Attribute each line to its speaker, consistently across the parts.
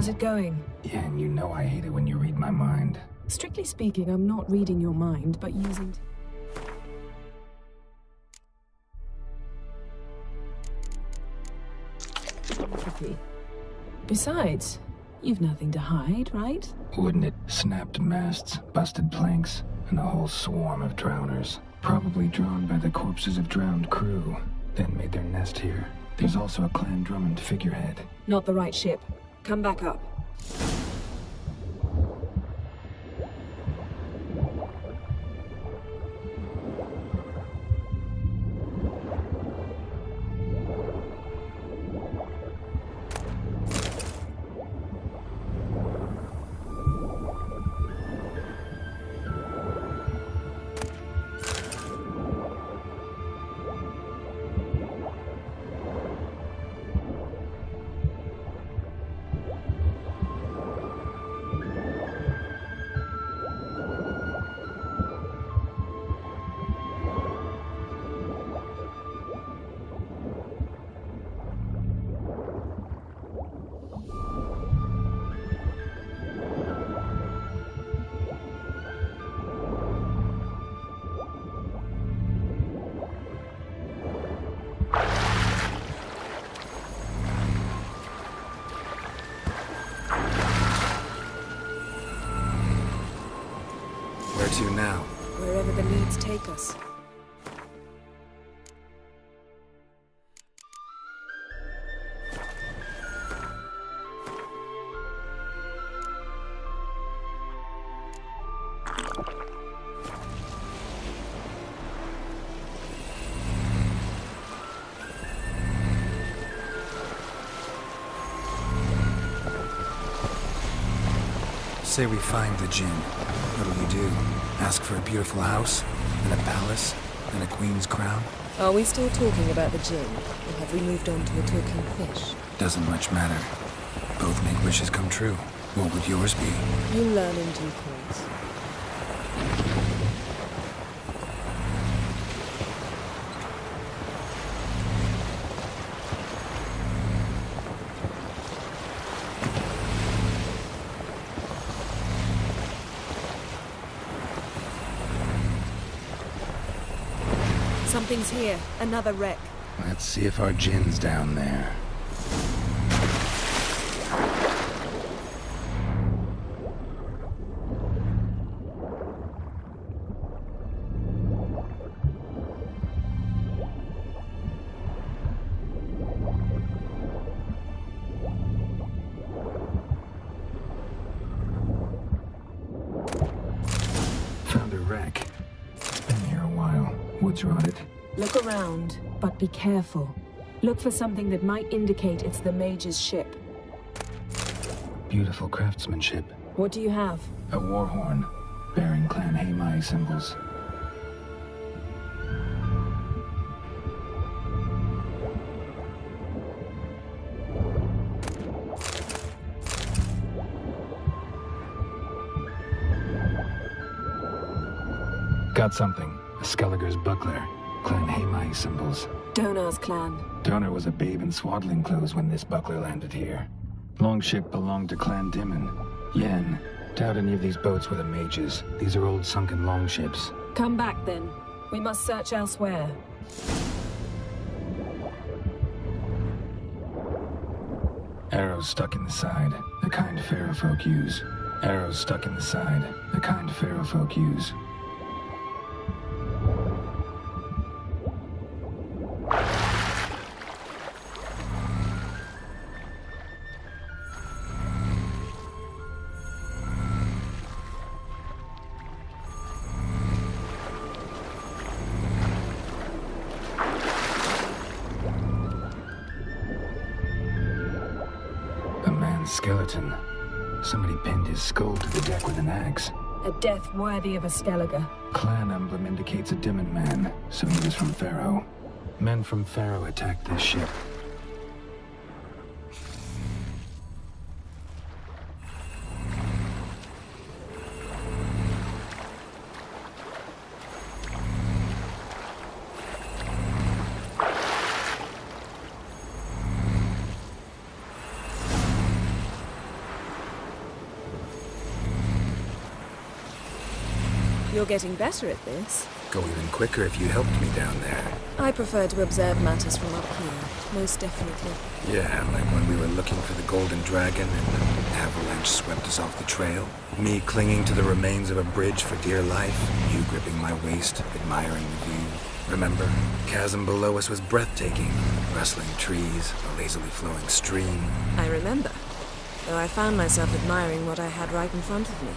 Speaker 1: How's it going?
Speaker 2: Yeah, and you know I hate it when you read my mind.
Speaker 1: Strictly speaking, I'm not reading your mind, but using... Besides, you've nothing to hide, right?
Speaker 2: Wouldn't it? Snapped masts, busted planks, and a whole swarm of drowners. Probably drawn by the corpses of drowned crew, then made their nest here. There's also a Clan Drummond figurehead.
Speaker 1: Not the right ship. Come back up.
Speaker 3: Where to now?
Speaker 1: Wherever the leads take us.
Speaker 3: Say we find the Jinn. What'll you do? Ask for a beautiful house, and a palace, and a queen's crown?
Speaker 1: Are we still talking about the Jinn, or have we moved on to a talking fish?
Speaker 3: Doesn't much matter. Both make wishes come true. What would yours be?
Speaker 1: You learn in due course. Something's here. Another wreck.
Speaker 2: Let's see if our Jinn's down there. Found a wreck. Been here a while. Wood's rotted.
Speaker 1: Look around, but be careful. Look for something that might indicate it's the Mage's ship.
Speaker 2: Beautiful craftsmanship.
Speaker 1: What do you have?
Speaker 2: A war horn, bearing Clan Haimai symbols. Got something. A Skelliger's buckler. Clan Haimai symbols.
Speaker 1: Donar's clan.
Speaker 2: Donar was a babe in swaddling clothes when this buckler landed here. Longship belonged to Clan Dimon. Yen. Doubt any of these boats were the mages. These are old sunken longships.
Speaker 1: Come back then. We must search elsewhere.
Speaker 2: Arrows stuck in the side. The kind Pharaoh folk use. Arrows stuck in the side. The kind Pharaoh folk use. Skeleton. Somebody pinned his skull to the deck with an axe.
Speaker 1: A death worthy of a Skelliger.
Speaker 2: Clan emblem indicates a Dimon man, so he was from Pharaoh. Men from Pharaoh attacked this ship.
Speaker 4: You're getting better at this.
Speaker 3: Go even quicker if you helped me down there.
Speaker 4: I prefer to observe matters from up here, most definitely.
Speaker 3: Yeah, like when we were looking for the Golden Dragon and an avalanche swept us off the trail. Me clinging to the remains of a bridge for dear life. You gripping my waist, admiring the view. Remember? Chasm below us was breathtaking. Rustling trees, a lazily flowing stream.
Speaker 4: I remember, though I found myself admiring what I had right in front of me.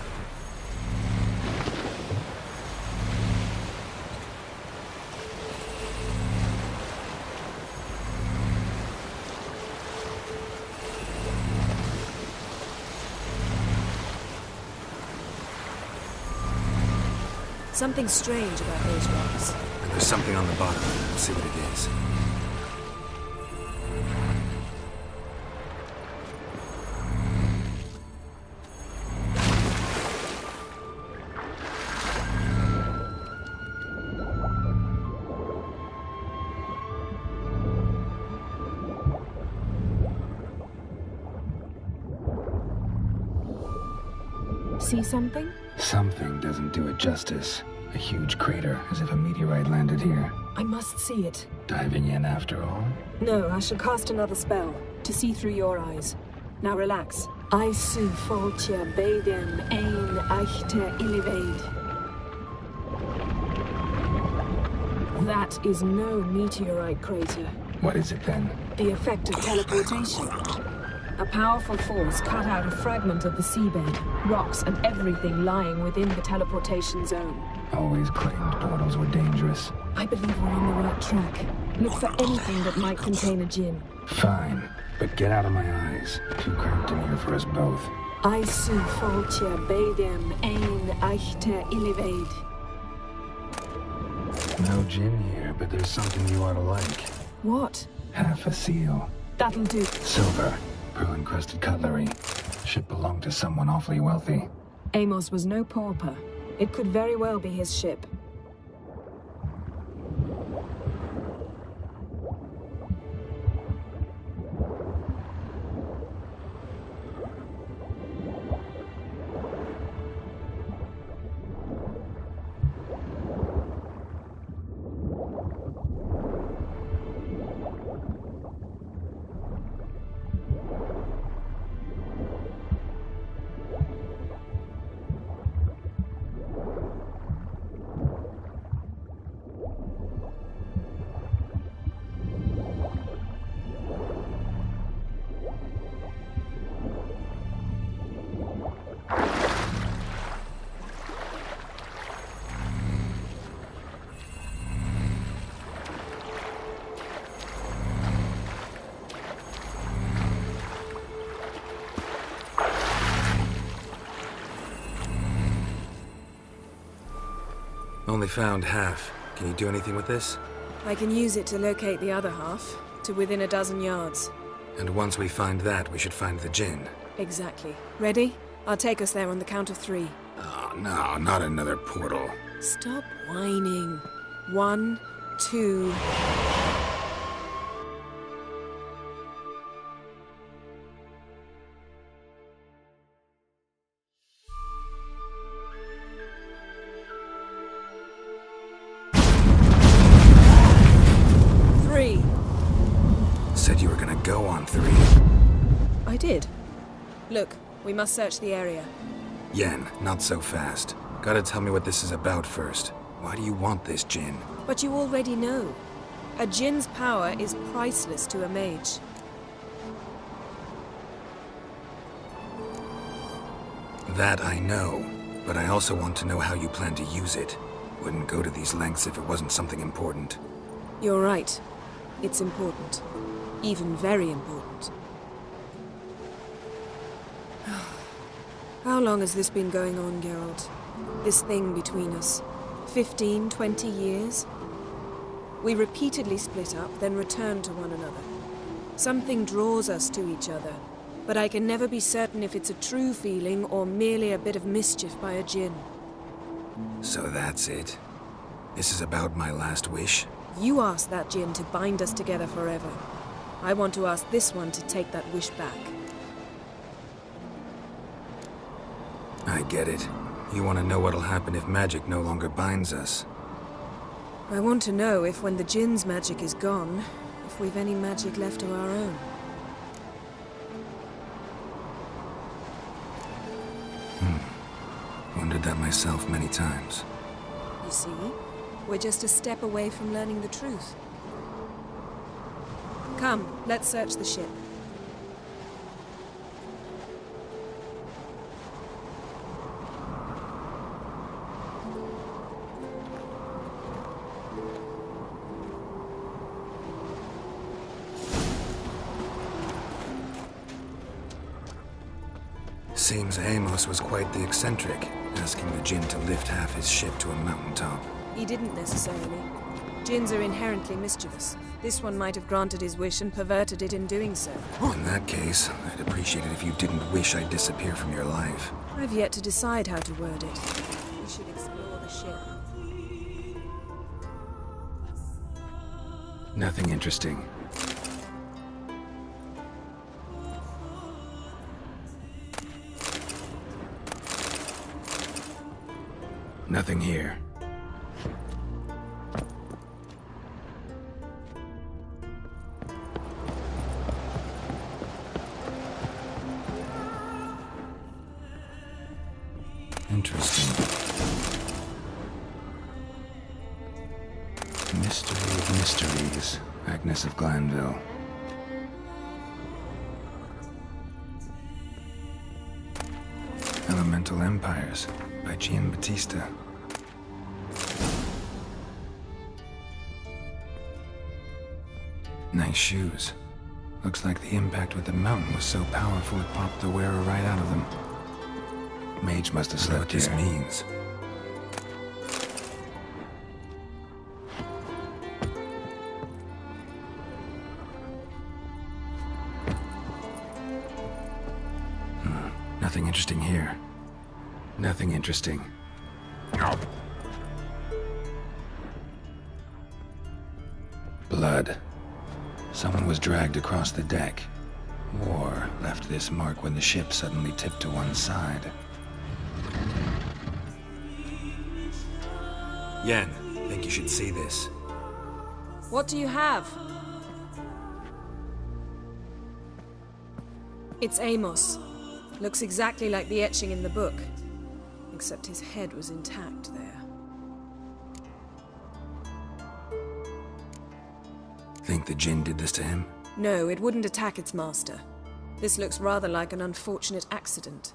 Speaker 4: Something strange about those rocks.
Speaker 3: And there's something on the bottom. We'll see what it is.
Speaker 1: See something?
Speaker 2: Something doesn't do it justice. A huge crater, as if a meteorite landed here.
Speaker 1: I must see it.
Speaker 2: Diving in after all?
Speaker 1: No, I shall cast another spell, to see through your eyes. Now relax. I su foltje bedem ein echte illiveid. That is no meteorite crater.
Speaker 2: What is it then?
Speaker 1: The effect of teleportation. A powerful force cut out a fragment of the seabed, rocks and everything lying within the teleportation zone.
Speaker 2: Always claimed portals were dangerous.
Speaker 1: I believe we're on the right track. Look for anything that might contain a djinn.
Speaker 2: Fine, but get out of my eyes. Too cramped in here for us both.
Speaker 1: I su foltje bedem ein echte illiveid.
Speaker 2: No gin here, but there's something you ought to like.
Speaker 1: What?
Speaker 2: Half a seal.
Speaker 1: That'll do.
Speaker 2: Silver. Pearl-encrusted cutlery. Should belong to someone awfully wealthy.
Speaker 1: Amos was no pauper. It could very well be his ship.
Speaker 3: Only found half. Can you do anything with this?
Speaker 4: I can use it to locate the other half, to within a dozen yards.
Speaker 3: And once we find that, we should find the djinn.
Speaker 4: Exactly. Ready? I'll take us there on the count of 3.
Speaker 3: Oh, no, not another portal.
Speaker 4: Stop whining. 1, 2...
Speaker 3: Said you were gonna go on 3.
Speaker 4: I did. Look, we must search the area.
Speaker 3: Yen, not so fast. Gotta tell me what this is about first. Why do you want this djinn?
Speaker 4: But you already know. A djinn's power is priceless to a mage.
Speaker 3: That I know, but I also want to know how you plan to use it. Wouldn't go to these lengths if it wasn't something important.
Speaker 4: You're right. It's important. Even very important. How long has this been going on, Geralt? This thing between us? 15, 20 years? We repeatedly split up, then returned to one another. Something draws us to each other, but I can never be certain if it's a true feeling or merely a bit of mischief by a djinn.
Speaker 3: So that's it? This is about my last wish?
Speaker 4: You asked that djinn to bind us together forever. I want to ask this one to take that wish back.
Speaker 3: I get it. You want to know what'll happen if magic no longer binds us?
Speaker 4: I want to know if when the Jinn's magic is gone, if we've any magic left of our own.
Speaker 3: Wondered that myself many times.
Speaker 4: You see, we're just a step away from learning the truth. Come, let's search the ship.
Speaker 3: Seems Amos was quite the eccentric, asking the Jinn to lift half his ship to a mountaintop.
Speaker 4: He didn't necessarily. Jinns are inherently mischievous. This one might have granted his wish and perverted it in doing so.
Speaker 3: In that case, I'd appreciate it if you didn't wish I'd disappear from your life.
Speaker 4: I've yet to decide how to word it. We should explore the ship.
Speaker 3: Nothing interesting. Nothing here. Interesting. Mystery of Mysteries, Agnes of Glanville. Elemental Empires, by Giambattista. Nice shoes. Looks like the impact with the mountain was so powerful it popped the wearer right out of them. Mage must have slept here. What this means. Nothing interesting here. Nothing interesting. Blood. Someone was dragged across the deck. War left this mark when the ship suddenly tipped to one side. Yen, think you should see this.
Speaker 4: What do you have? It's Amos. Looks exactly like the etching in the book. Except his head was intact there.
Speaker 3: Think the Jinn did this to him?
Speaker 4: No, it wouldn't attack its master. This looks rather like an unfortunate accident.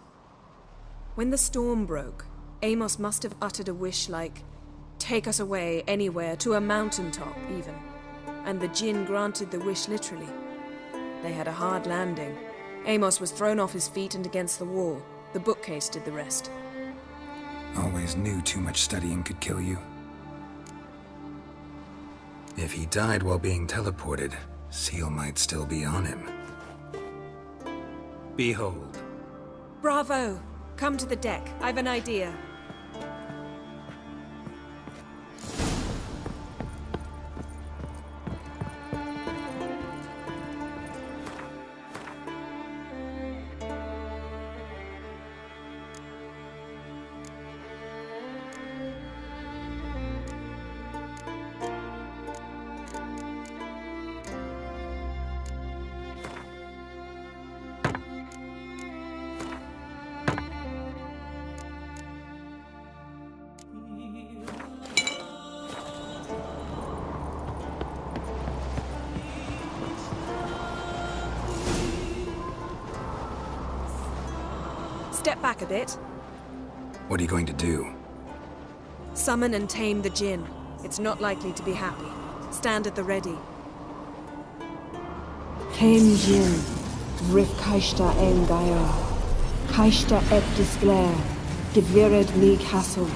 Speaker 4: When the storm broke, Amos must have uttered a wish like, "Take us away, anywhere, to a mountaintop, even." And the Jinn granted the wish literally. They had a hard landing. Amos was thrown off his feet and against the wall. The bookcase did the rest.
Speaker 3: Always knew too much studying could kill you. If he died while being teleported, Seal might still be on him. Behold.
Speaker 4: Bravo! Come to the deck. I've an idea. Step back a bit.
Speaker 3: What are you going to do?
Speaker 4: Summon and tame the Jinn. It's not likely to be happy. Stand at the ready.
Speaker 1: Tame Jinn, Rif Kaishta en Gaia, Kaishta et Disglair, Gevired ni Castle.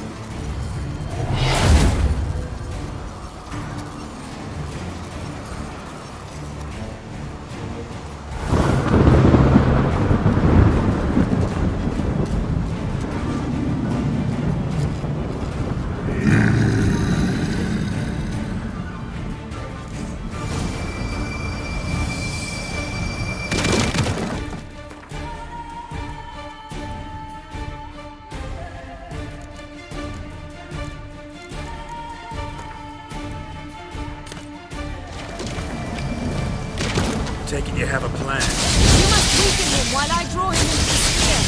Speaker 3: take it you have a plan.
Speaker 4: You must weaken him while I draw him into the sphere.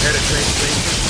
Speaker 3: Care to trade places?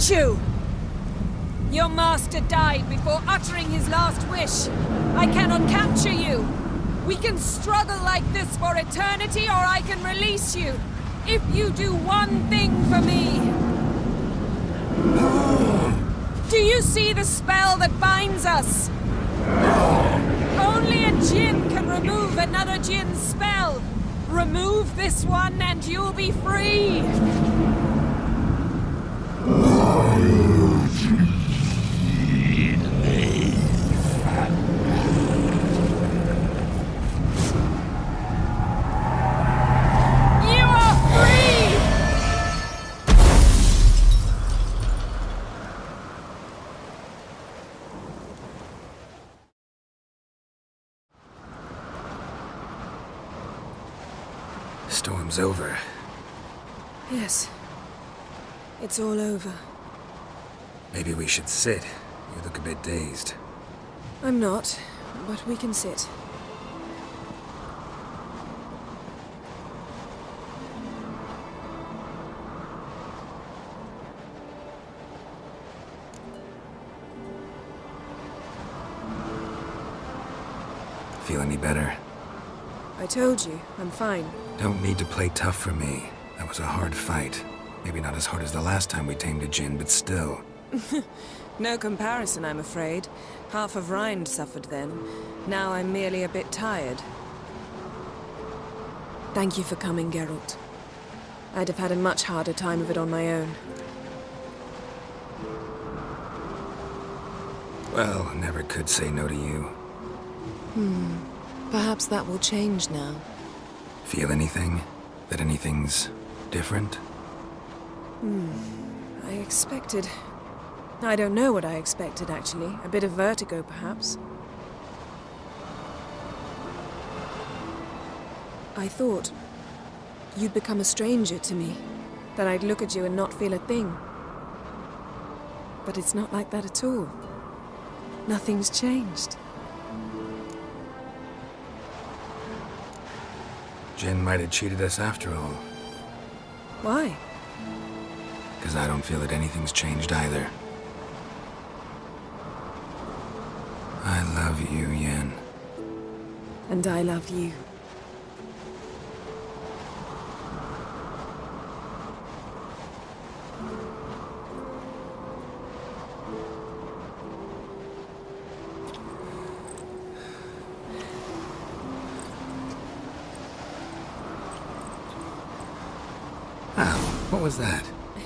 Speaker 4: You! Your master died before uttering his last wish. I cannot capture you. We can struggle like this for eternity, or I can release you. If you do one thing for me. Do you see the spell that binds us? Only a djinn can remove another djinn's spell. Remove this one and you'll be free.
Speaker 3: Storm's over.
Speaker 4: Yes. It's all over.
Speaker 3: Maybe we should sit. You look a bit dazed.
Speaker 4: I'm not, but we can sit.
Speaker 3: Feel any better?
Speaker 4: I told you, I'm fine.
Speaker 3: Don't need to play tough for me. That was a hard fight. Maybe not as hard as the last time we tamed a djinn, but still.
Speaker 4: No comparison, I'm afraid. Half of Rind suffered then. Now I'm merely a bit tired. Thank you for coming, Geralt. I'd have had a much harder time of it on my own.
Speaker 3: Well, I never could say no to you.
Speaker 4: Perhaps that will change now.
Speaker 3: Feel anything? That anything's different?
Speaker 4: I expected... I don't know what I expected, actually. A bit of vertigo, perhaps. I thought you'd become a stranger to me. That I'd look at you and not feel a thing. But it's not like that at all. Nothing's changed.
Speaker 3: Jinn might have cheated us after all.
Speaker 4: Why?
Speaker 3: Because I don't feel that anything's changed either. I love you, Yen.
Speaker 4: And I love you.
Speaker 3: Wow, what was that?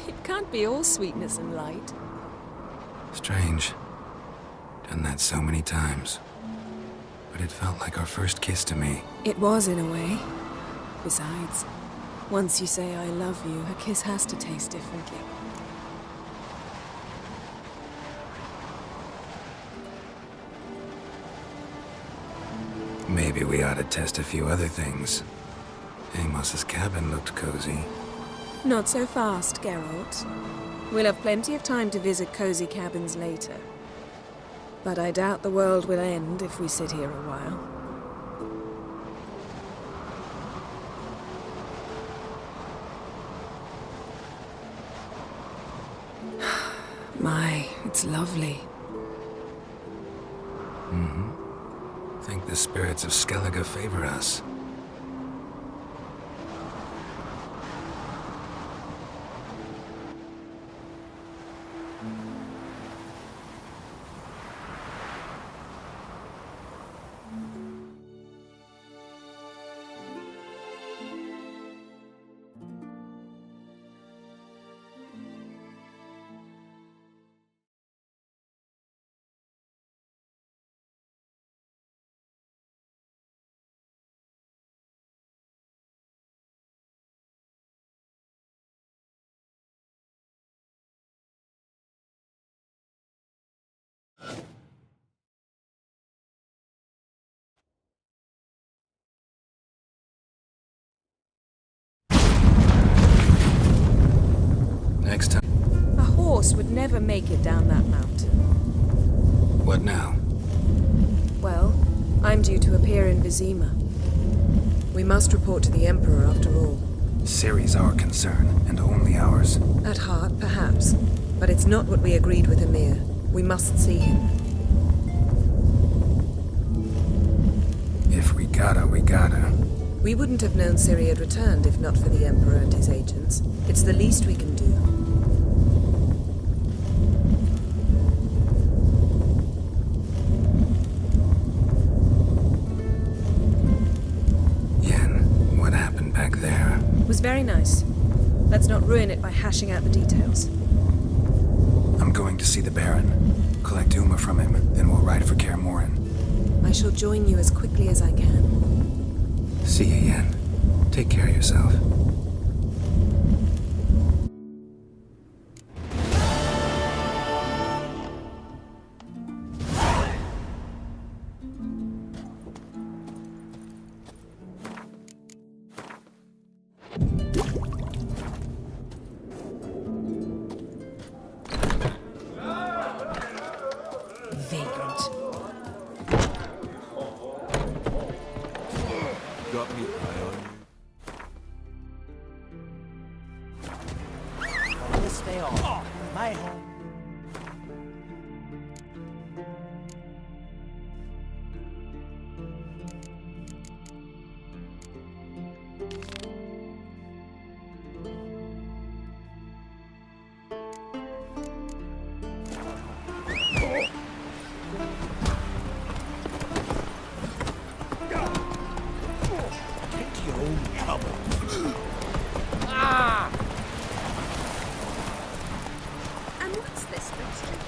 Speaker 4: It can't be all sweetness and light.
Speaker 3: Strange. Done that so many times. But it felt like our first kiss to me.
Speaker 4: It was, in a way. Besides, once you say I love you, a kiss has to taste differently.
Speaker 3: Maybe we ought to test a few other things. Amos's cabin looked cozy.
Speaker 4: Not so fast, Geralt. We'll have plenty of time to visit cozy cabins later. But I doubt the world will end if we sit here a while. My, it's lovely.
Speaker 3: Think the spirits of Skellige favor us. next time.
Speaker 4: A horse would never make it down that mountain.
Speaker 3: What now?
Speaker 4: Well, I'm due to appear in Vizima. We must report to the Emperor after all.
Speaker 3: Ciri's our concern, and only ours.
Speaker 4: At heart, perhaps. But it's not what we agreed with Emir. We must see him.
Speaker 3: If we gotta, we gotta.
Speaker 4: We wouldn't have known Ciri had returned if not for the Emperor and his agents. It's the least we can do.
Speaker 3: Yen, what happened back there?
Speaker 4: It was very nice. Let's not ruin it by hashing out the details.
Speaker 3: I'm going to see the Baron. Collect Uma from him, then we'll ride for Kaer Morhen.
Speaker 4: I shall join you as quickly as I can.
Speaker 3: See you, Yen. Take care of yourself.
Speaker 4: Vagrant.
Speaker 5: Got me eye on you.
Speaker 6: This day off. My home. Take your own trouble. Ah!
Speaker 4: And what's this mystery?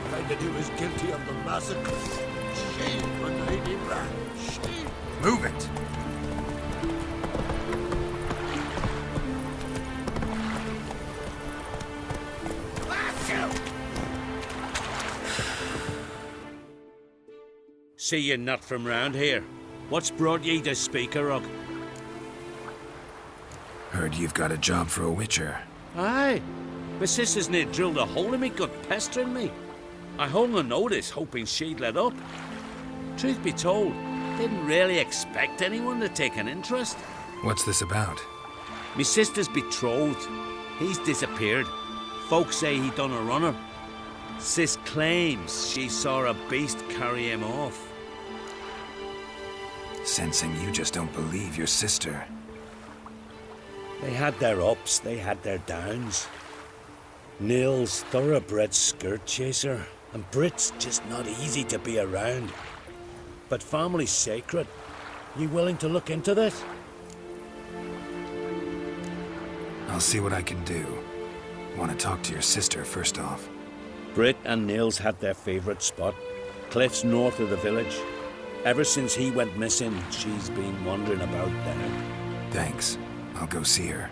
Speaker 5: Find that he was guilty of the massacre. Shame on Lady Bran. Shame.
Speaker 3: Move it!
Speaker 7: See you not from round here. What's brought ye to Speaker Rug?
Speaker 3: Heard you've got a job for a witcher.
Speaker 7: Aye. My sister's near drilled a hole in me gut, pestering me. I hung a notice, hoping she'd let up. Truth be told, didn't really expect anyone to take an interest.
Speaker 3: What's this about?
Speaker 7: Me sister's betrothed. He's disappeared. Folks say he done a runner. Sis claims she saw a beast carry him off.
Speaker 3: Sensing you just don't believe your sister.
Speaker 7: They had their ups, they had their downs. Neil's thoroughbred skirt chaser, and Brit's just not easy to be around. But family's sacred. You willing to look into this?
Speaker 3: I'll see what I can do. Want to talk to your sister first off.
Speaker 7: Brit and Niels had their favourite spot, cliffs north of the village. Ever since he went missing, she's been wandering about there.
Speaker 3: Thanks. I'll go see her.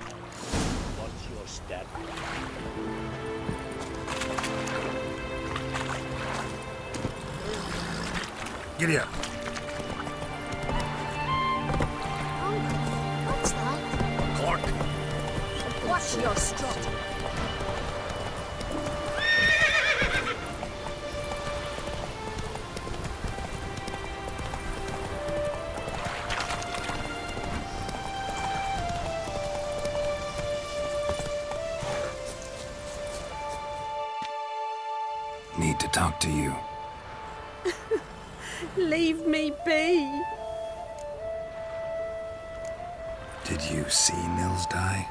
Speaker 7: What's your step?
Speaker 3: Giddy up.
Speaker 6: What's that?
Speaker 7: Cork!
Speaker 6: Watch your strut.
Speaker 3: Need to talk to you.
Speaker 4: Leave me be.
Speaker 3: Did you see Nils die?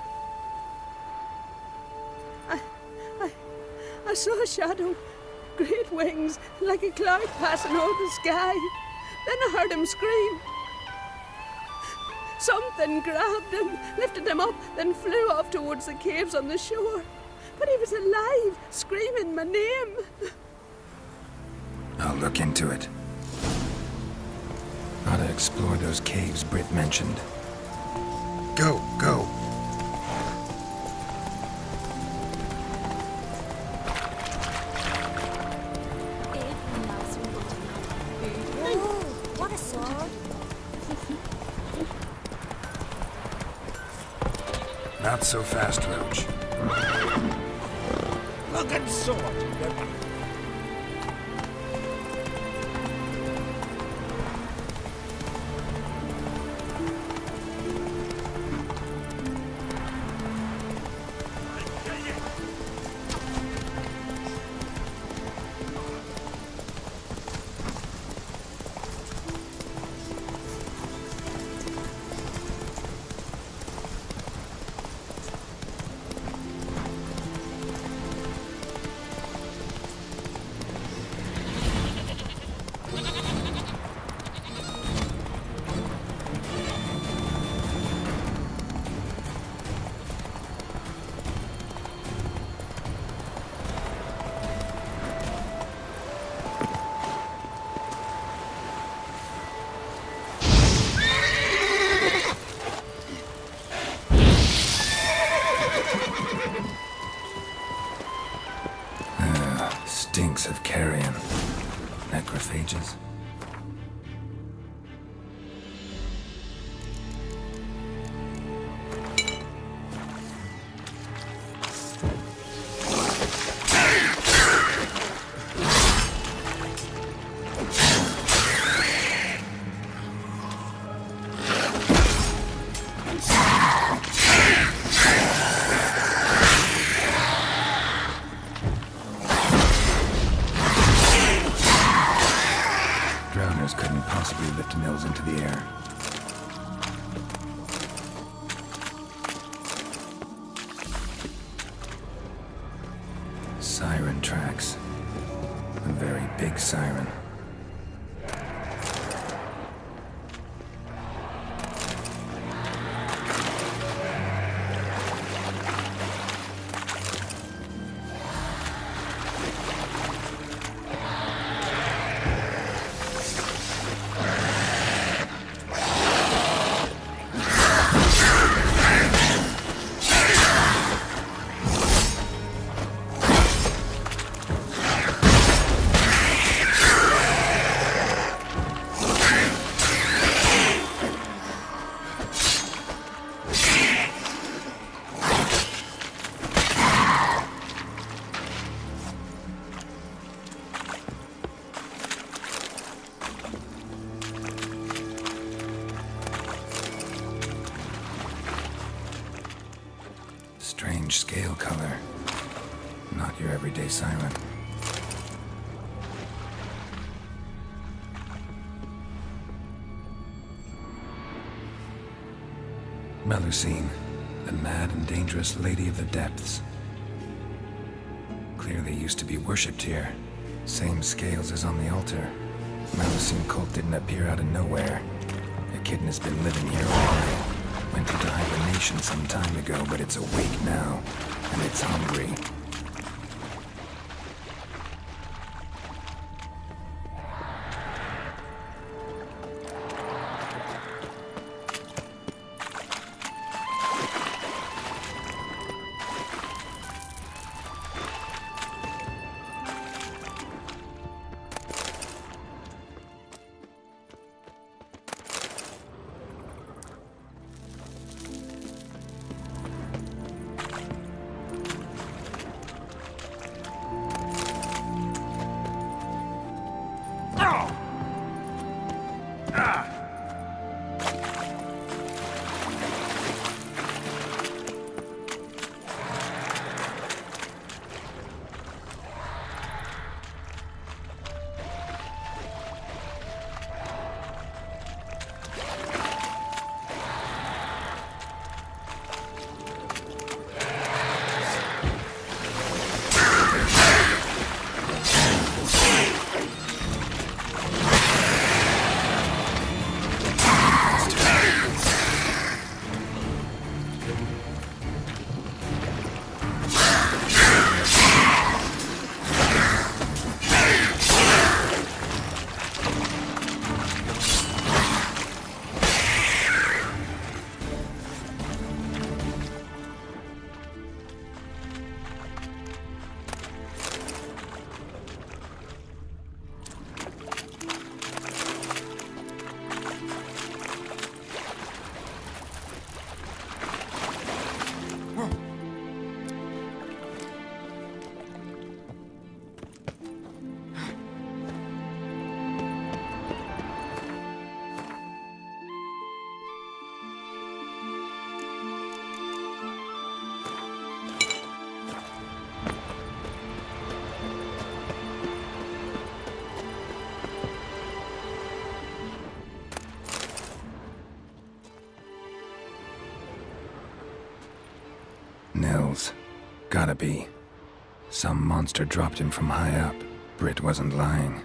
Speaker 4: I saw a shadow, great wings, like a cloud passing over the sky. Then I heard him scream.
Speaker 8: Something grabbed him, lifted him up, then flew off towards the caves on the shore. But he was alive, screaming my name.
Speaker 3: I'll look into it. Ought to explore those caves Britt mentioned. Go, go!
Speaker 6: What a sword!
Speaker 3: Not so fast, Roach.
Speaker 5: Look at sword!
Speaker 3: Stinks of carrion. Necrophages. Drowners couldn't possibly lift Nils into the air. Siren tracks. A very big siren. Strange scale color. Not your everyday siren. Melusine, the mad and dangerous lady of the depths. Clearly used to be worshipped here. Same scales as on the altar. Melusine cult didn't appear out of nowhere. Echidna's been living here a while. Went into hibernation some time ago, but it's awake now, and it's hungry. Nils. Gotta be. Some monster dropped him from high up. Britt wasn't lying.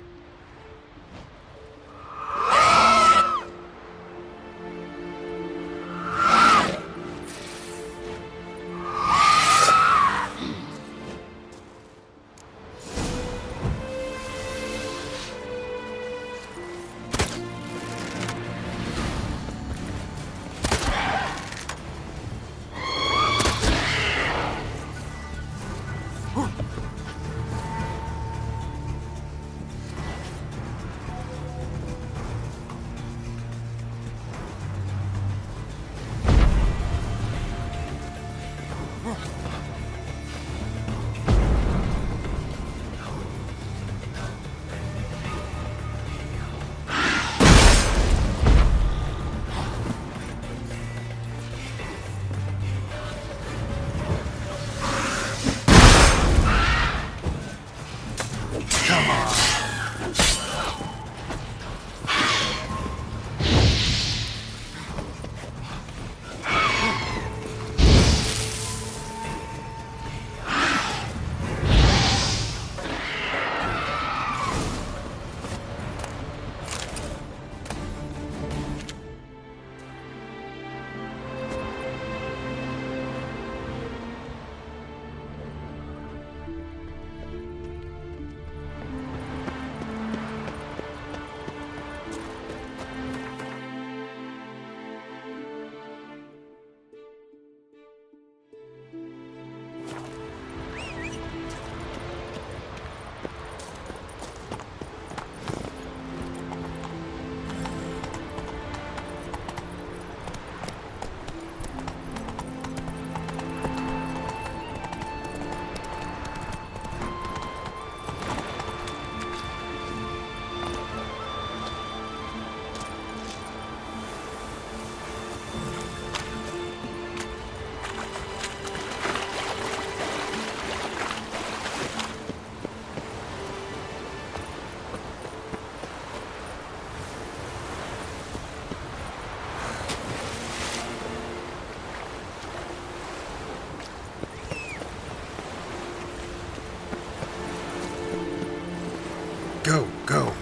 Speaker 3: Go, go.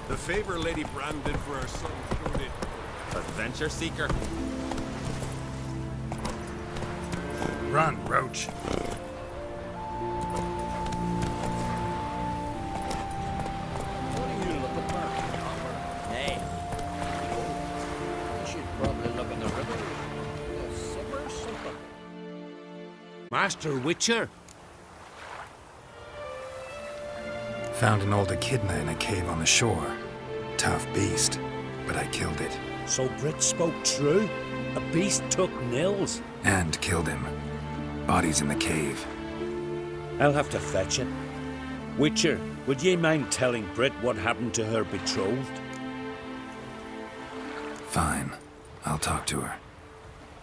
Speaker 5: The favor Lady Brand did for her son included adventure seeker.
Speaker 3: Run, Roach.
Speaker 6: What are you looking for? Hey. You should probably look in the river. The simmer something.
Speaker 7: Master Witcher?
Speaker 3: Found an old echidna in a cave on the shore. Tough beast, but I killed it.
Speaker 7: So Britt spoke true? A beast took Nils?
Speaker 3: And killed him. Body's in the cave.
Speaker 7: I'll have to fetch it. Witcher, would ye mind telling Britt what happened to her betrothed?
Speaker 3: Fine. I'll talk to her.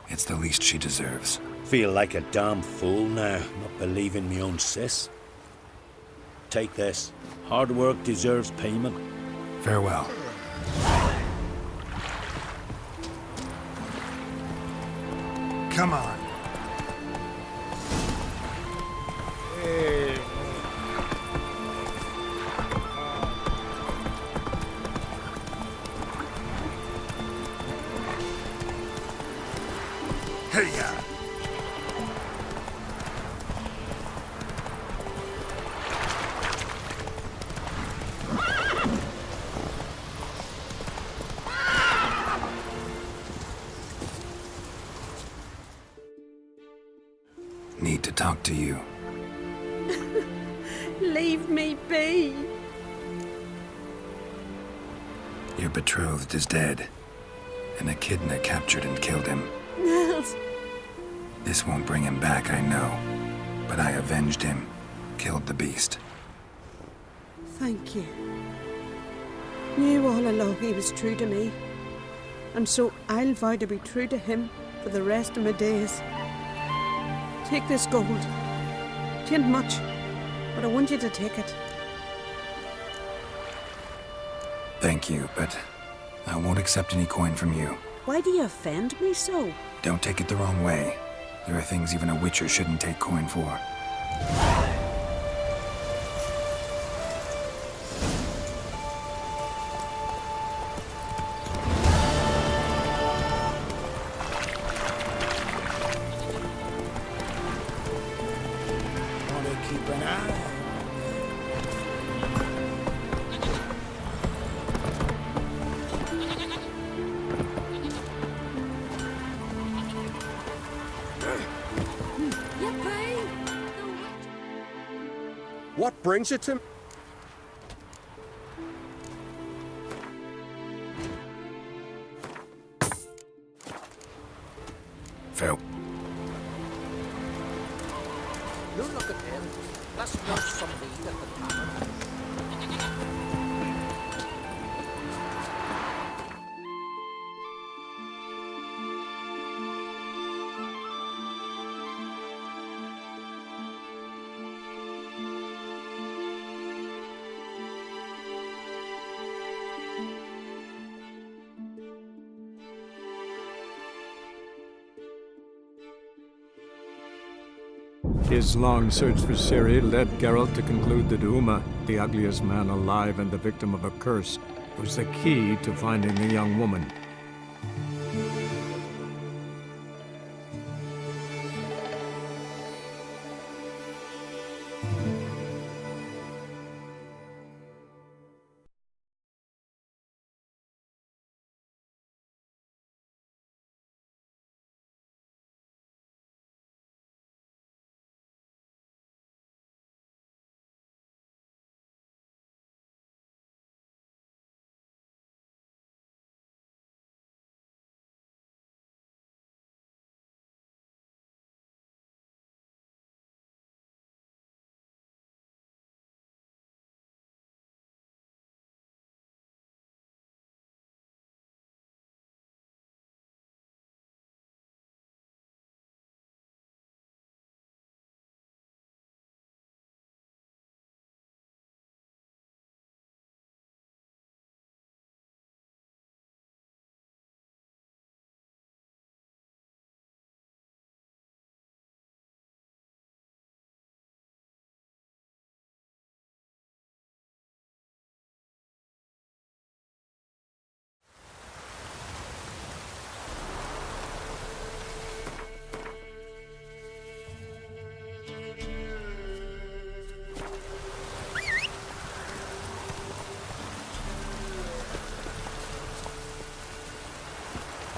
Speaker 3: It's the least she deserves.
Speaker 7: Feel like a damn fool now, not believing me own sis. Take this. Hard work deserves payment.
Speaker 3: Farewell. Come on. Hey-ya! talk to you.
Speaker 8: Leave me be.
Speaker 3: Your betrothed is dead, and Echidna captured and killed him.
Speaker 8: Nels.
Speaker 3: This won't bring him back, I know, but I avenged him, killed the beast.
Speaker 8: Thank you. Knew all along he was true to me, and so I'll vow to be true to him for the rest of my days. Take this gold. 'Tain't much, but I want you to take it.
Speaker 3: Thank you, but I won't accept any coin from you.
Speaker 8: Why do you offend me so?
Speaker 3: Don't take it the wrong way. There are things even a witcher shouldn't take coin for.
Speaker 5: Wanna keep an eye?
Speaker 9: What brings you to...
Speaker 3: Phil.
Speaker 6: You look at him. That's not some meat at the tavern.
Speaker 10: His long search for Ciri led Geralt to conclude that Uma, the ugliest man alive and the victim of a curse, was the key to finding the young woman.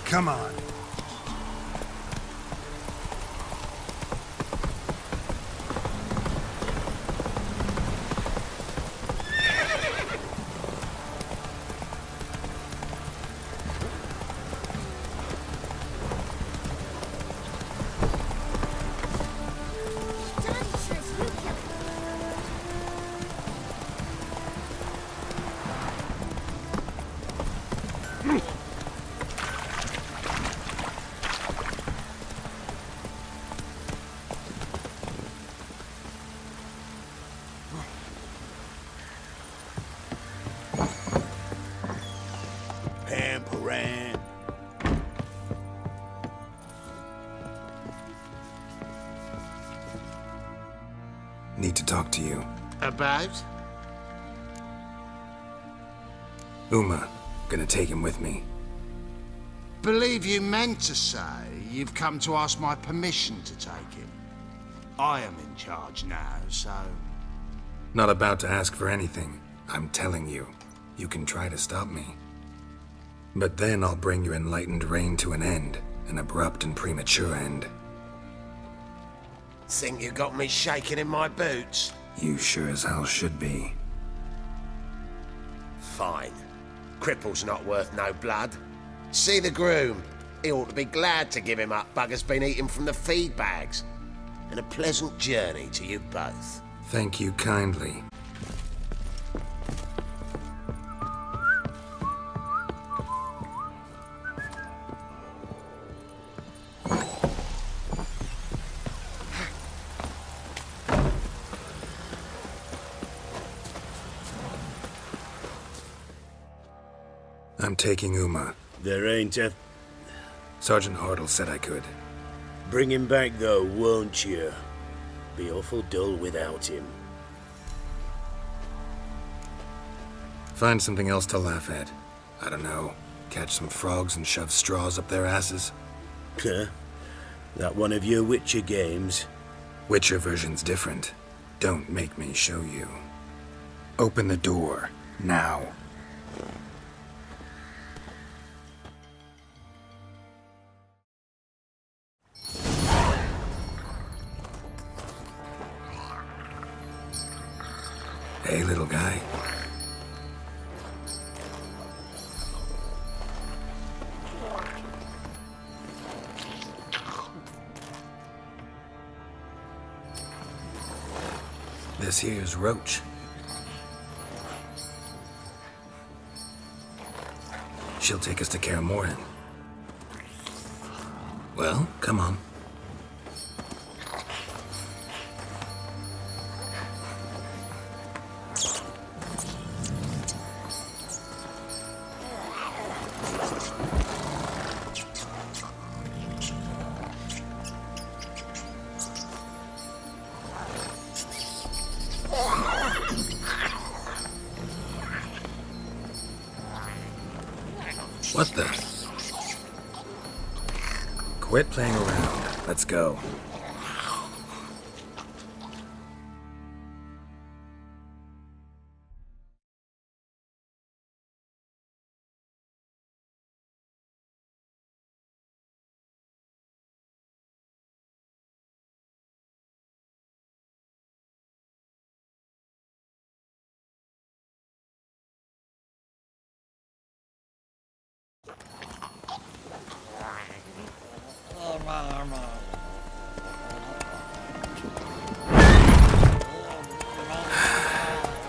Speaker 3: Come on.
Speaker 5: Pamparan.
Speaker 3: Need to talk to you.
Speaker 5: About?
Speaker 3: Uma, gonna take him with me.
Speaker 5: Believe you meant to say you've come to ask my permission to take him. I am in charge now, so...
Speaker 3: Not about to ask for anything. I'm telling you. You can try to stop me. But then I'll bring your enlightened reign to an end. An abrupt and premature end.
Speaker 11: Think you got me shaking in my boots?
Speaker 3: You sure as hell should be.
Speaker 11: Fine. Cripple's not worth no blood. See the groom. He ought to be glad to give him up. Bugger's been eating from the feed bags. And a pleasant journey to you both.
Speaker 3: Thank you kindly. I'm taking Uma.
Speaker 7: There ain't a...
Speaker 3: Sergeant Hartle said I could.
Speaker 7: Bring him back, though, won't you? Be awful dull without him.
Speaker 3: Find something else to laugh at. I don't know. Catch some frogs and shove straws up their asses.
Speaker 7: Huh? That one of your Witcher games?
Speaker 3: Witcher version's different. Don't make me show you. Open the door. Now. Hey, little guy. This here's Roach. She'll take us to Kaer Morhen. Well, come on. What the? Quit playing around. Let's go.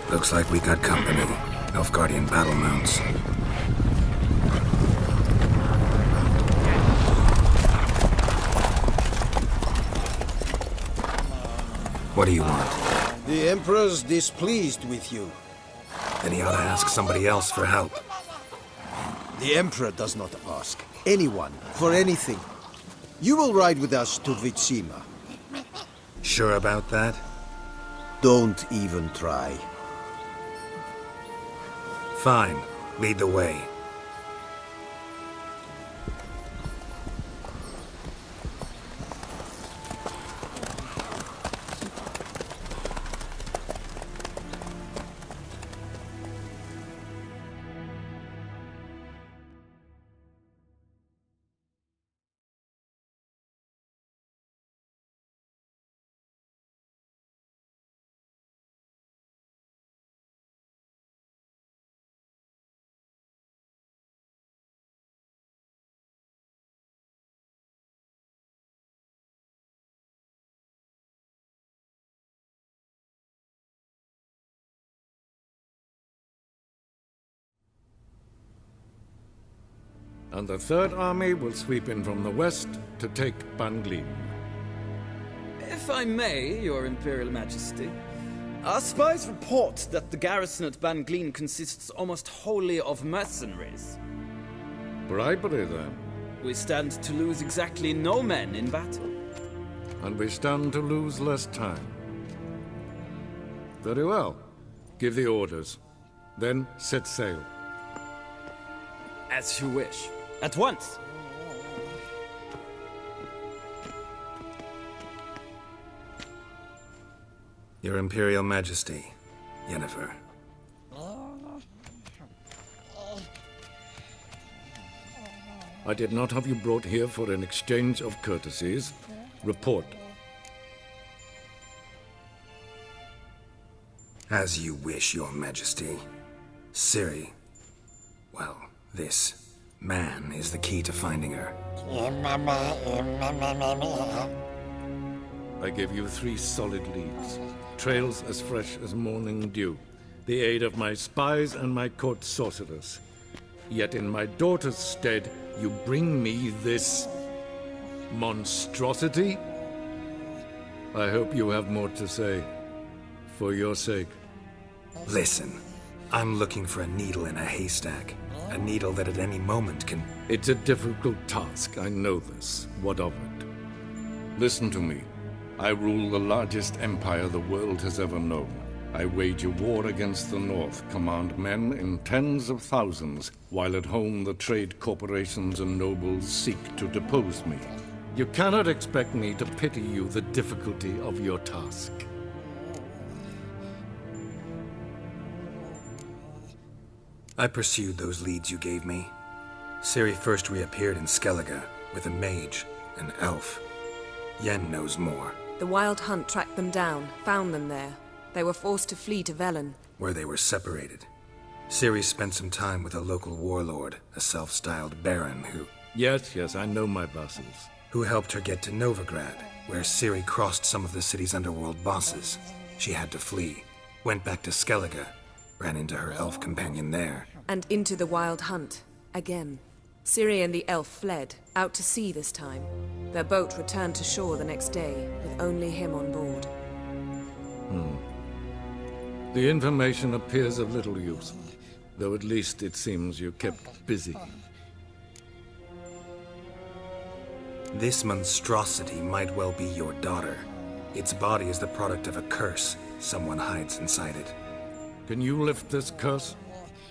Speaker 3: Looks like we got company. Nilfgaardian battle mounts. What do you want?
Speaker 9: The Emperor's displeased with you.
Speaker 3: Then he ought to ask somebody else for help.
Speaker 9: The Emperor does not ask anyone for anything. You will ride with us to Vitsima.
Speaker 3: Sure about that?
Speaker 9: Don't even try.
Speaker 3: Fine. Lead the way.
Speaker 10: And the Third Army will sweep in from the west to take Banglin.
Speaker 6: If I may, Your Imperial Majesty, our spies report that the garrison at Banglin consists almost wholly of mercenaries.
Speaker 10: Bribery, then.
Speaker 6: We stand to lose exactly no men in battle.
Speaker 10: And we stand to lose less time. Very well. Give the orders. Then set sail.
Speaker 6: As you wish. At once!
Speaker 3: Your Imperial Majesty, Yennefer.
Speaker 10: I did not have you brought here for an exchange of courtesies. Report.
Speaker 3: As you wish, Your Majesty. Ciri, well, this man is the key to finding her.
Speaker 10: I gave you 3 solid leads. Trails as fresh as morning dew. The aid of my spies and my court sorcerers. Yet in my daughter's stead, you bring me this monstrosity? I hope you have more to say. For your sake.
Speaker 3: Listen, I'm looking for a needle in a haystack. A needle that at any moment can...
Speaker 10: It's a difficult task, I know this. What of it? Listen to me. I rule the largest empire the world has ever known. I wage a war against the North, command men in tens of thousands, while at home the trade corporations and nobles seek to depose me. You cannot expect me to pity you the difficulty of your task.
Speaker 3: I pursued those leads you gave me. Ciri first reappeared in Skellige with a mage, an elf. Yen knows more.
Speaker 4: The Wild Hunt tracked them down, found them there. They were forced to flee to Velen,
Speaker 3: where they were separated. Ciri spent some time with a local warlord, a self-styled baron who...
Speaker 10: Yes, I know my vassals.
Speaker 3: Who helped her get to Novigrad, where Ciri crossed some of the city's underworld bosses. She had to flee, went back to Skellige, ran into her elf companion there.
Speaker 4: And into the Wild Hunt, again. Ciri and the elf fled, out to sea this time. Their boat returned to shore the next day, with only him on board.
Speaker 10: The information appears of little use, though at least it seems you kept busy.
Speaker 3: This monstrosity might well be your daughter. Its body is the product of a curse someone hides inside it.
Speaker 10: Can you lift this curse?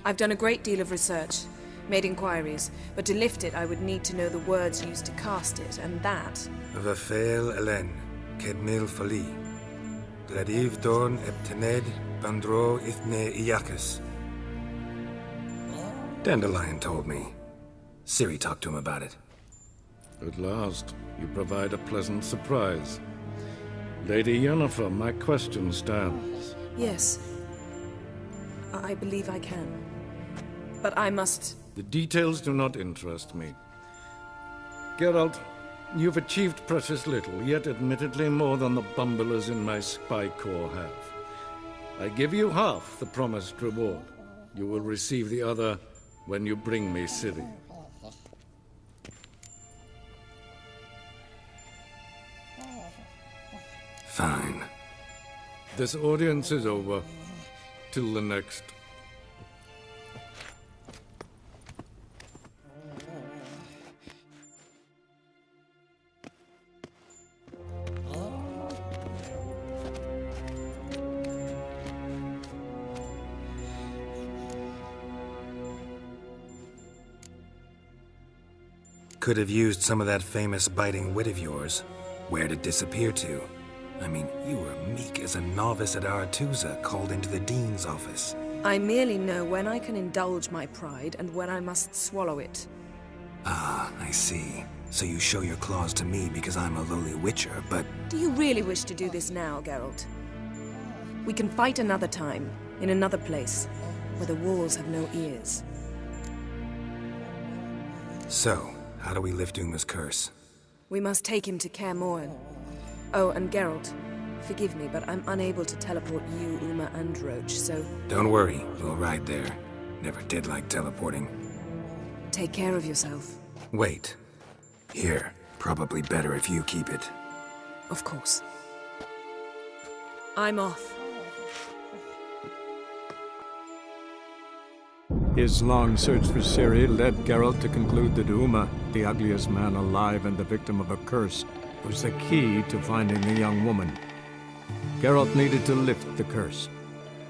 Speaker 4: I've done a great deal of research, made inquiries, but to lift it I would need to know the words used to cast it, and that...
Speaker 3: Vafael Elen, Kedmil Fali, Gladiv Dorn Eptened, Bandro Ithne Iacus. Dandelion told me. Ciri talked to him about it.
Speaker 10: At last, you provide a pleasant surprise. Lady Yennefer, my question stands.
Speaker 4: Yes. I believe I can. But I must...
Speaker 10: The details do not interest me. Geralt, you've achieved precious little, yet admittedly more than the bumblers in my spy corps have. I give you half the promised reward. You will receive the other when you bring me Ciri.
Speaker 3: Fine.
Speaker 10: This audience is over. Till the next.
Speaker 3: Could have used some of that famous biting wit of yours. Where'd it disappear to? I mean, you were meek as a novice at Aretusa called into the Dean's office.
Speaker 4: I merely know when I can indulge my pride and when I must swallow it.
Speaker 3: Ah, I see. So you show your claws to me because I'm a lowly witcher, but...
Speaker 4: Do you really wish to do this now, Geralt? We can fight another time, in another place, where the walls have no ears.
Speaker 3: So, how do we lift Uma's curse?
Speaker 4: We must take him to Kaer Morhen. Oh, and Geralt, forgive me, but I'm unable to teleport you, Uma, and Roach, so...
Speaker 3: Don't worry, we'll ride there. Never did like teleporting.
Speaker 4: Take care of yourself.
Speaker 3: Wait. Here, probably better if you keep it.
Speaker 4: Of course. I'm off.
Speaker 10: His long search for Ciri led Geralt to conclude that Uma, the ugliest man alive and the victim of a curse, was the key to finding the young woman. Geralt needed to lift the curse,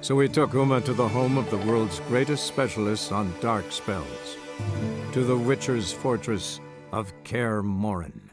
Speaker 10: so he took Uma to the home of the world's greatest specialist on dark spells, to the Witcher's fortress of Kaer Morhen.